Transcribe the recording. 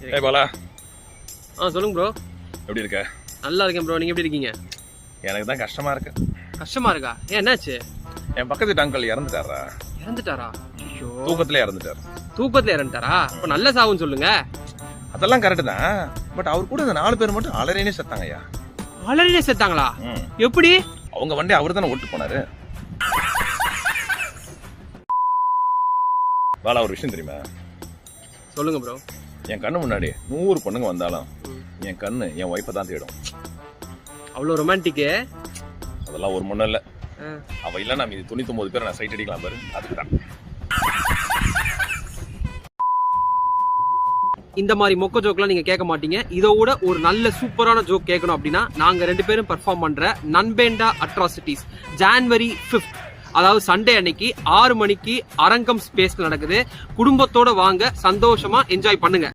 ஏய் பாலா. சொல்லுங்க ப்ரோ. எப்படி இருக்க? நல்லா இருக்கேன் ப்ரோ. நீங்க எப்படி இருக்கீங்க? எனக்கு தான் கஷ்டமா இருக்கு. கஷ்டமா இருக்கா? ஏன் என்னாச்சு? என் பக்கத்து வீட்டு அங்கிள் இறந்துட்டாரா? இறந்துட்டாரா? ஐயோ. தூக்கத்திலே இறந்துட்டாரு. தூக்கத்துல இறந்துட்டாரா? அப்ப நல்ல சாவுன்னு சொல்லுங்க. அதெல்லாம் கரெக்ட் தான். பட் அவர் கூட இந்த 4 பேர் மட்டும் அலறினே செத்தாங்கய்யா. அலறினே செத்தாங்களா? எப்படி? அவங்க வண்டி அவர் தானே ஓட்டு போனாரு. பாலா, ஒரு விஷயம் தெரியுமா? சொல்லுங்க ப்ரோ. என் கண்ணு முன்னாடி 100 பொண்ணுங்க வந்தாலும் என் கண்ணு என் ஒய்ஃபை தான் தேடும். அவ்வளவு ரொமான்டிக்கு. அதெல்லாம் ஒரு முன்ன இல்ல. அவ இல்ல நான் 99 பேர் நான் சைட் அடிக்கலாம் பாரு. அதுக்குதான். இந்த மாதிரி மொக்க ஜோக்லாம் நீங்க கேட்க மாட்டீங்க. இதோட ஒரு நல்ல சூப்பரான ஜோக் கேட்கணும் அப்படின்னா நாங்க 2 பேரும் பெர்ஃபார்ம் பண்ற நன்பேண்டா அட்ராசிட்டிஸ் ஜான்வரி 5th, அதாவது சண்டே அன்னைக்கு 6 மணிக்கு அரங்கம் ஸ்பேஸ்ல நடக்குது. குடும்பத்தோட வாங்க, சந்தோஷமா என்ஜாய் பண்ணுங்க.